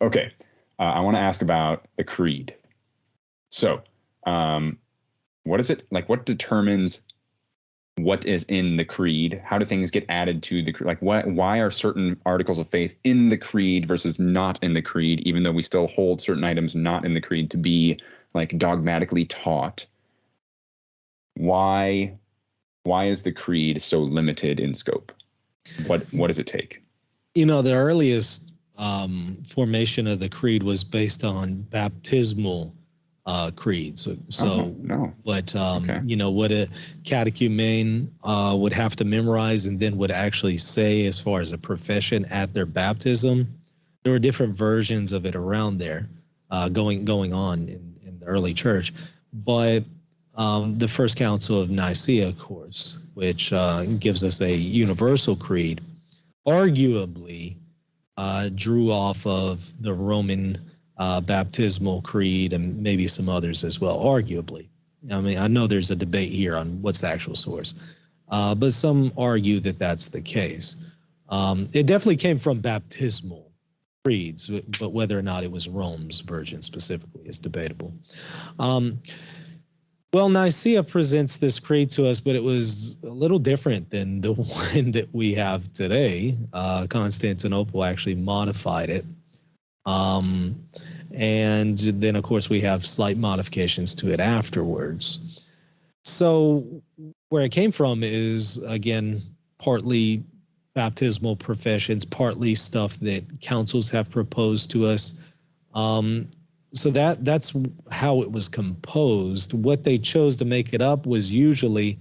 Okay. I want to ask about the creed. So, what is it like? What determines what is in the creed? How do things get added to the creed? Like, why are certain articles of faith in the creed versus not in the creed, even though we still hold certain items not in the creed to be like dogmatically taught? Why is the creed so limited in scope? What does it take? The earliest formation of the creed was based on baptismal creed. So no. what Okay. what a catechumen would have to memorize and then would actually say as far as a profession at their baptism. There were different versions of it around there going on in the early church, but the First Council of Nicaea, of course, which gives us a universal creed, arguably drew off of the Roman baptismal creed and maybe some others as well, arguably. I mean, I know there's a debate here on what's the actual source, but some argue that that's the case. It definitely came from baptismal creeds, but whether or not it was Rome's version specifically is debatable. Well, Nicaea presents this creed to us, but it was a little different than the one that we have today. Constantinople actually modified it. And then, of course, we have slight modifications to it afterwards. So where it came from is, again, partly baptismal professions, partly stuff that councils have proposed to us. So that's how it was composed. What they chose to make it up was usually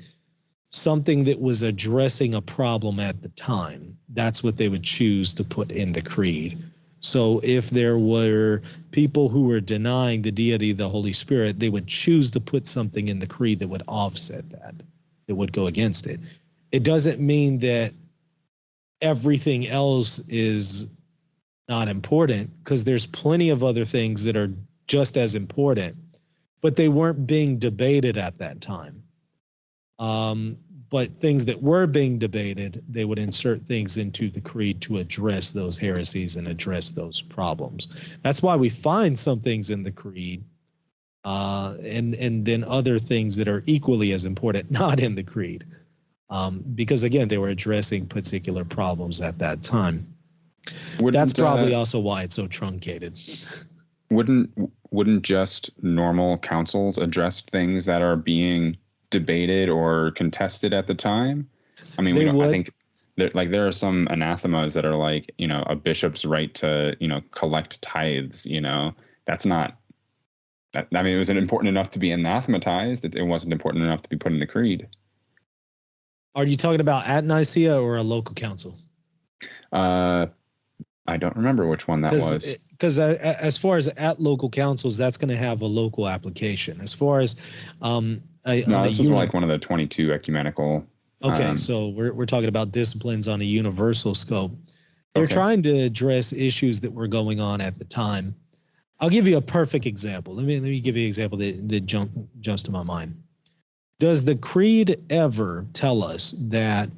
something that was addressing a problem at the time. That's what they would choose to put in the creed. So if there were people who were denying the deity of the Holy Spirit, they would choose to put something in the creed that would offset that would go against it. It doesn't mean that everything else is not important, because there's plenty of other things that are just as important, but they weren't being debated at that time. But things that were being debated, they would insert things into the creed to address those heresies and address those problems. That's why we find some things in the creed, and then other things that are equally as important not in the creed, because again, they were addressing particular problems at that time. That's probably also why it's so truncated. Wouldn't just normal councils address things that are being debated or contested at the time? I mean, I think there are some anathemas that are like, a bishop's right to, collect tithes, that's not, I mean, it wasn't important enough to be anathematized. It wasn't important enough to be put in the creed. Are you talking about at Nicaea or a local council? I don't remember which one that was. Because as far as at local councils, that's going to have a local application. As far as this was like one of the 22 ecumenical. Okay, so we're talking about disciplines on a universal scope. They're trying to address issues that were going on at the time. I'll give you a perfect example. Let me give you an example that jumps to my mind. Does the creed ever tell us that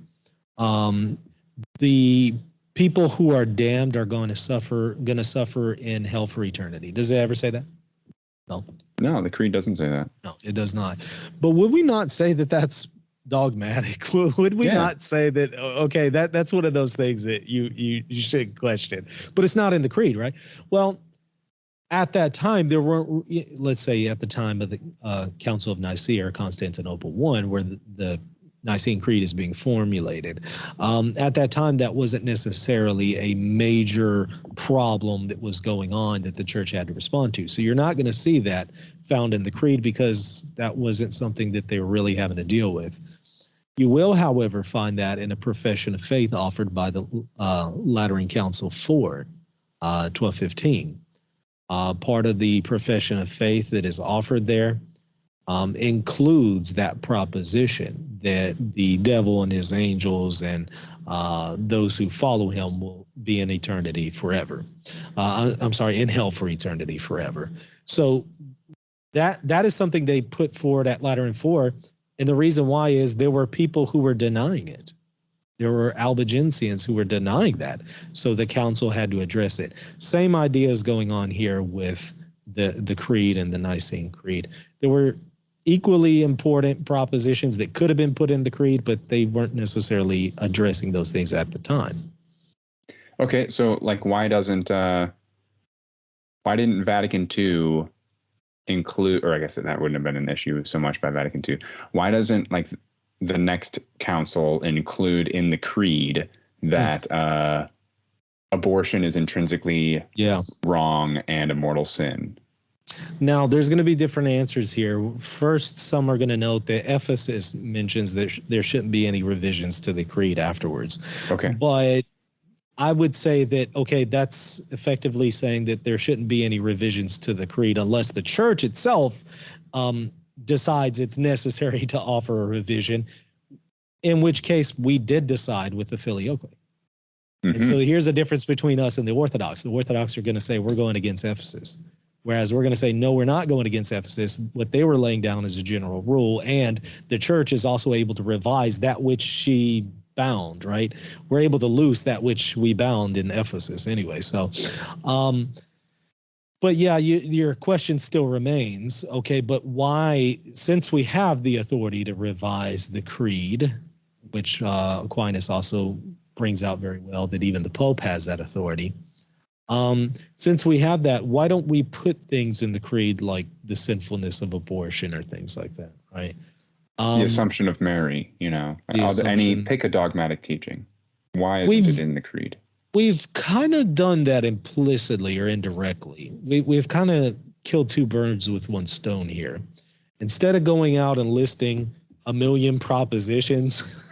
the people who are damned are going to suffer in hell for eternity? Does it ever say that? No. No, the creed doesn't say that. No, it does not. But would we not say that that's dogmatic? Would we not say that, okay, that's one of those things that you should question, but it's not in the creed, right? Well, at that time, there weren't, let's say at the time of the Council of Nicaea or Constantinople I, where the Nicene Creed is being formulated. At that time, that wasn't necessarily a major problem that was going on that the church had to respond to. So you're not going to see that found in the creed, because that wasn't something that they were really having to deal with. You will, however, find that in a profession of faith offered by the Lateran Council IV, 1215. Part of the profession of faith that is offered there includes that proposition that the devil and his angels and those who follow him will be in eternity forever. In hell for eternity forever. So that is something they put forward at Lateran IV, and the reason why is there were people who were denying it. There were Albigensians who were denying that. So the council had to address it. Same idea is going on here with the Creed and the Nicene Creed. There were equally important propositions that could have been put in the Creed, but they weren't necessarily addressing those things at the time. Okay, so like why didn't Vatican II include, or I guess that wouldn't have been an issue so much by Vatican II. Why doesn't like the next council include in the creed that abortion is intrinsically wrong and a mortal sin? Now, there's going to be different answers here. First, some are going to note that Ephesus mentions that there shouldn't be any revisions to the creed afterwards. Okay. But I would say that, okay, that's effectively saying that there shouldn't be any revisions to the creed unless the church itself decides it's necessary to offer a revision, in which case we did decide with the Filioque. Mm-hmm. And so here's a difference between us and the Orthodox. The Orthodox are going to say we're going against Ephesus, whereas we're going to say, no, we're not going against Ephesus. What they were laying down is a general rule, and the church is also able to revise that which she bound, right? We're able to loose that which we bound in Ephesus anyway. So, but yeah, your question still remains, okay, but why, since we have the authority to revise the creed, which Aquinas also brings out very well, that even the Pope has that authority. Since we have that, why don't we put things in the creed like the sinfulness of abortion or things like that, right? The Assumption of Mary, pick a dogmatic teaching. Why isn't it in the creed? We've kind of done that implicitly or indirectly. We've kind of killed two birds with one stone here. Instead of going out and listing a million propositions,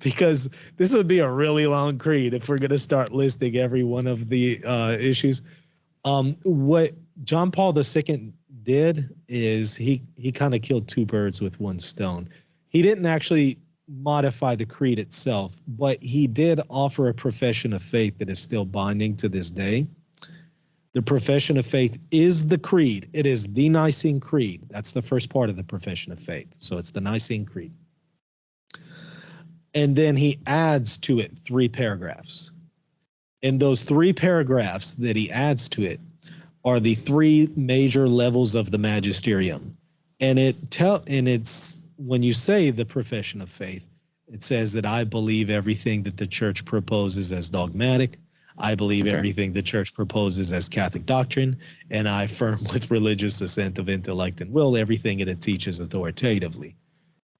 because this would be a really long creed if we're going to start listing every one of the issues. What John Paul II did is he kind of killed two birds with one stone. He didn't actually modify the creed itself, but he did offer a profession of faith that is still binding to this day. The profession of faith is the creed. It is the Nicene Creed. That's the first part of the profession of faith. So it's the Nicene Creed. And then he adds to it 3 paragraphs. And those 3 paragraphs that he adds to it are the 3 major levels of the magisterium. And it's when you say the profession of faith, it says that I believe everything that the church proposes as dogmatic. I believe everything the church proposes as Catholic doctrine, and I affirm with religious assent of intellect and will everything that it teaches authoritatively.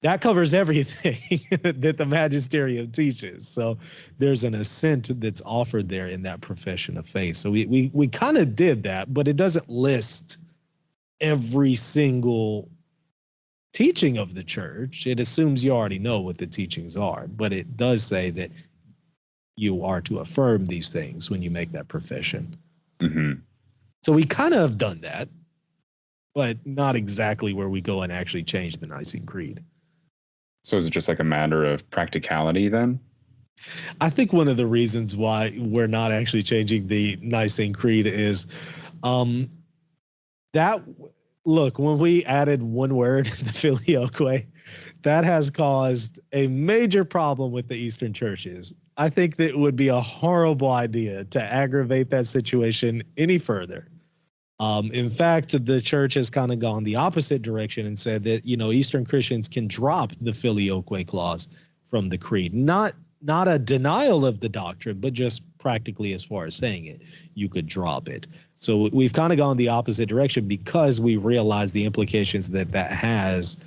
That covers everything that the magisterium teaches. So there's an assent that's offered there in that profession of faith. So we kind of did that, but it doesn't list every single teaching of the church. It assumes you already know what the teachings are, but it does say that you are to affirm these things when you make that profession. Mm-hmm. So we kind of have done that, but not exactly where we go and actually change the Nicene Creed. So is it just like a matter of practicality then? I think one of the reasons why we're not actually changing the Nicene Creed is that, look, when we added one word, the Filioque, that has caused a major problem with the Eastern churches. I think that it would be a horrible idea to aggravate that situation any further. In fact, the church has kind of gone the opposite direction and said that, Eastern Christians can drop the Filioque clause from the creed. Not a denial of the doctrine, but just practically as far as saying it, you could drop it. So we've kind of gone the opposite direction because we realize the implications that has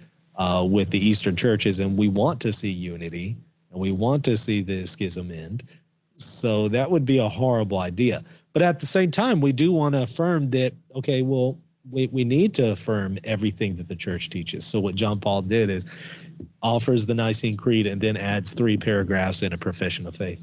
with the Eastern churches, and we want to see unity, and we want to see the schism end. So that would be a horrible idea. But at the same time, we do want to affirm that, okay, well, we need to affirm everything that the church teaches. So what John Paul did is offers the Nicene Creed and then adds 3 paragraphs in a profession of faith.